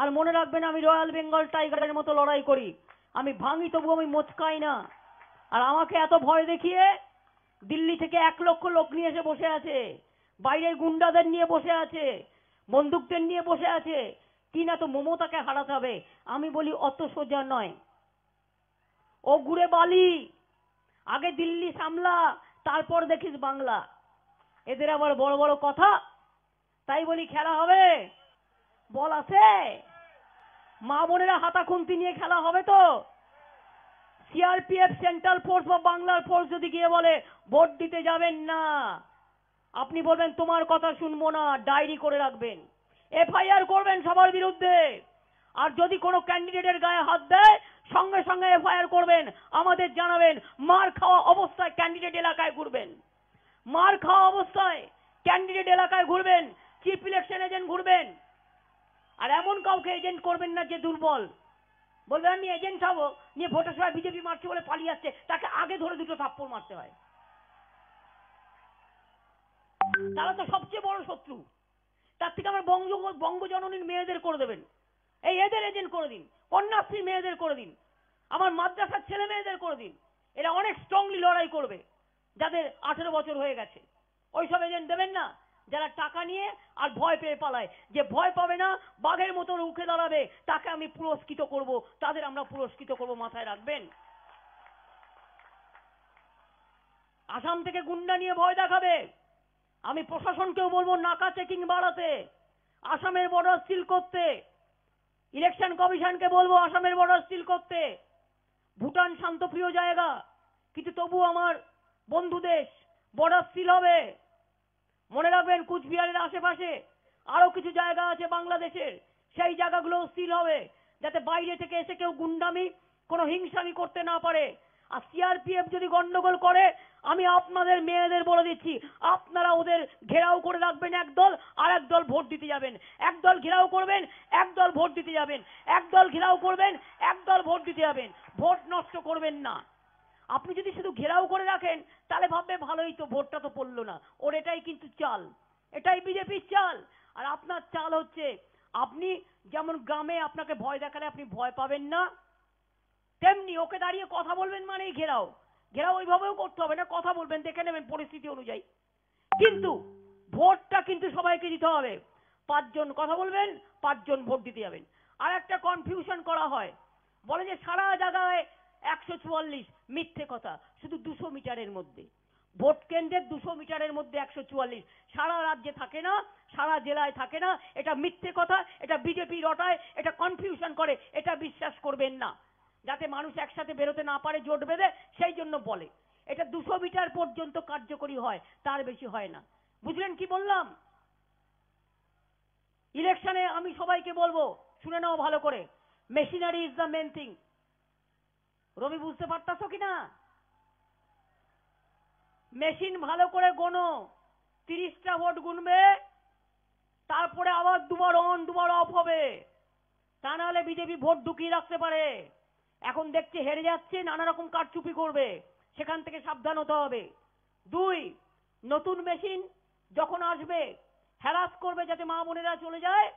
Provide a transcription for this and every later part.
আর মনে রাখবেন আমি রয়্যাল বেঙ্গল টাইগারের মতো লড়াই করি, আমি ভাঙি তবু আমি মোচকাই না। আর আমাকে এত ভয় দেখিয়ে দিল্লি থেকে 1 লক্ষ লোক নিয়ে এসে বসে আছে, বাইরের গুন্ডাদের নিয়ে বসে আছে, বন্দুকদের নিয়ে বসে আছে, কি না তো মমতাকে হারাতে হবে। আমি বলি অত সোজা নয়, ও ঘুরে বালি, আগে দিল্লি সামলা, তারপর দেখিস বাংলা। এদের আবার বড় বড় কথা, তাই বলি খেলা হবে, বল আছে, মা বোনেরা হাতা খুন্তি নিয়ে খেলা হবে তো? সিআরপিএফ সেন্ট্রাল ফোর্স বা বাংলার ফোর্স যদি গিয়ে বলে ভোট দিতে যাবেন না, আপনি বলবেন তোমার কথা শুনবো না, ডায়েরি করে রাখবেন, এফআইআর করবেন সবার বিরুদ্ধে। আর যদি কোনো ক্যান্ডিডেটের গায়ে হাত দেয় সঙ্গে সঙ্গে এফআইআর করবেন, আমাদের জানাবেন, মার খাওয়া অবস্থায় ক্যান্ডিডেট এলাকায় ঘুরবেন, মার খাওয়া অবস্থায় ক্যান্ডিডেট এলাকায় ঘুরবেন, চিফ ইলেকশন এজেন্ট ঘুরবেন। আর এমন কাউকে এজেন্ট করবেন না যে দুর্বল, বলবেন আমি এজেন্ট হবো, নিয়ে ভোটের সময় বিজেপি মারছে বলে পালিয়ে যাচ্ছে, তাকে আগে ধরে 2টো থাপ্পড় মারতে হয়। তারা তো সবচেয়ে বড় শত্রু। তার থেকে আমার বঙ্গজননীর মেয়েদের করে দেবেন, এই এদের এজেন্ট করে দিন, কন্যাশ্রী মেয়েদের করে দিন, আমার মাদ্রাসার ছেলে মেয়েদের করে দিন। এরা অনেক স্ট্রংলি লড়াই করবে, যাদের 18 বছর হয়ে গেছে। ওইসব এজেন্ট দেবেন না যারা টাকা নিয়ে আর ভয় পেয়ে পালায়। যে ভয় পাবে না, বাঘের মতো রুখে দাঁড়াবে, তাকে আমি পুরস্কৃত করব, তাদের আমরা পুরস্কৃত করব, মাথায় রাখবেন। আসাম থেকে গুন্ডা নিয়ে ভয় দেখাবে, আমি প্রশাসনকেও বলবো নাকা চেকিং বাড়াতে, আসামের বর্ডার সিল করতে, ইলেকশন কমিশনকে বলবো আসামের বর্ডার সিল করতে। ভুটান শান্তপ্রিয় জায়গা, কিন্তু তবু আমার বন্ধু দেশ, বর্ডার সিল হবে। মনে রাখবেন কুচবিহারের আশেপাশে আরো কিছু জায়গা আছে বাংলাদেশের, সেই জায়গাগুলো সিল হবে, যাতে বাইরে থেকে এসে কেউ গুন্ডামি, কোনো হিংসামি করতে না পারে। আর সিআরপিএফ যদি গন্ডগোল করে, আমি আপনাদের মেয়েদের বলে দিচ্ছি, আপনারা ওদের ঘেরাও করে রাখবেন, একদল, আর একদল ভোট দিতে যাবেন, একদল ঘেরাও করবেন, একদল ভোট দিতে যাবেন, একদল ঘেরাও করবেন, একদল ভোট দিতে যাবেন, ভোট নষ্ট করবেন না। আপনি যদি শুধু ঘেরাও করে রাখেন তাহলে ভাববে ভালোই তো, ভোটটা তো পড়লো না, ওর এটাই কিন্তু চাল, এটাই বিজেপির চাল। আর আপনার চাল হচ্ছে, আপনি যেমন গ্রামে আপনাকে ভয় দেখালে আপনি ভয় পাবেন না, তেমনি ওকে দাঁড়িয়ে কথা বলবেন মানেই ঘেরাও। ঘেরাও ওইভাবেও করতে হবে না, কথা বলবেন, দেখে নেবেন পরিস্থিতি অনুযায়ী, কিন্তু ভোটটা কিন্তু সবাইকে দিতে হবে। 5 জন কথা বলবেন, 5 জন ভোট দিতে যাবেন। আর একটা কনফিউশন করা হয়, বলে যে সারা জায়গায় 144, মিথ্যে কথা, শুধু 200 মিটারের মধ্যে, ভোট কেন্দ্রের 200 মিটারের মধ্যে 144, সারা রাজ্যে থাকে না, সারা জেলায় থাকে না, এটা মিথ্যে কথা, এটা বিজেপি রটায়, এটা কনফিউশন করে, এটা বিশ্বাস করবেন না। যাতে মানুষ একসাথে বেরোতে না পারে জোট বেঁধে, সেই জন্য বলে। এটা 200 মিটার পর্যন্ত কার্যকরী হয়, তার বেশি হয় না। বুঝলেন কি বললাম? ইলেকশনে আমি সবাইকে বলবো, শুনে নাও ভালো করে, machinery is the main thing. Rabi বুঝতে পারতাছো কিনা? মেশিন ভালো করে গোনো, 30টা ভোট গুনবে, তারপরে আবার দুবার অন দুবার অফ হবে, তা নাহলে বিজেপি ভোট ঢুকিয়ে রাখতে পারে। এখন দেখছে হেরে যাচ্ছে, নানা রকম কারচুপি করবে, সেখান থেকে সাবধান হতে হবে। 2, নতুন মেশিন যখন আসবে হ্যারাস করবে যাতে মা বোনেরা চলে যায়,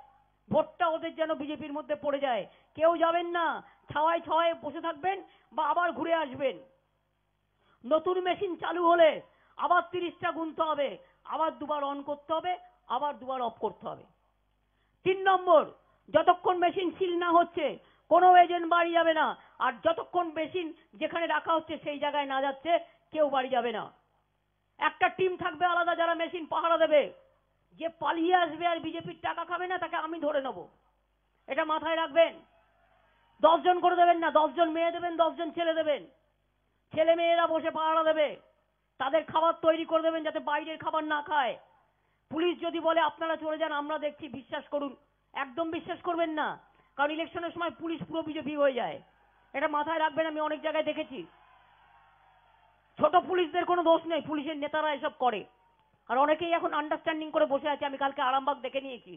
ভোটটা ওদের যেন বিজেপির মধ্যে পড়ে যায়। কেউ যাবেন না, ছাওয়ায় ছাওয়ায় বসে থাকবেন বা আবার ঘুরে আসবেন। নতুন মেশিন চালু হলে আবার 30টা গুনতে হবে, আবার দুবার অন করতে হবে, আবার দুবার অফ করতে হবে। 3 নম্বর, যতক্ষণ মেশিন সিল না হচ্ছে কোনো এজেন্ট বাড়ি যাবে না, আর যতক্ষণ মেশিন যেখানে রাখা হচ্ছে সেই জায়গায় না যাচ্ছে কেউ বাড়ি যাবে না। একটা টিম থাকবে আলাদা যারা মেশিন পাহারা দেবে, যে পালিয়ে আসবে আর বিজেপির টাকা খাবে না তাকে আমি ধরে নেব, এটা মাথায় রাখবেন। 10 জন করে দেবেন না, 10 জন মেয়ে দেবেন, 10 জন ছেলে দেবেন, ছেলে মেয়েরা বসে পাহারা দেবে, তাদের খাবার তৈরি করে দেবেন যাতে বাইরের খাবার না খায়। পুলিশ যদি বলে আপনারা চলে যান আমরা দেখছি, বিশ্বাস করুন, একদম বিশ্বাস করবেন না, কারণ ইলেকশনের সময় পুলিশ পুরো বিজেপি হয়ে যায়, এটা মাথায় রাখবেন। আমি অনেক জায়গায় দেখেছি, ছোট পুলিশদের কোনো দোষ নেই, পুলিশের নেতারা এসব করে। আর অনেকেই এখন আন্ডারস্ট্যান্ডিং করে বসে আছে, আমি কালকে আরামবাগ দেখে নিয়েছি।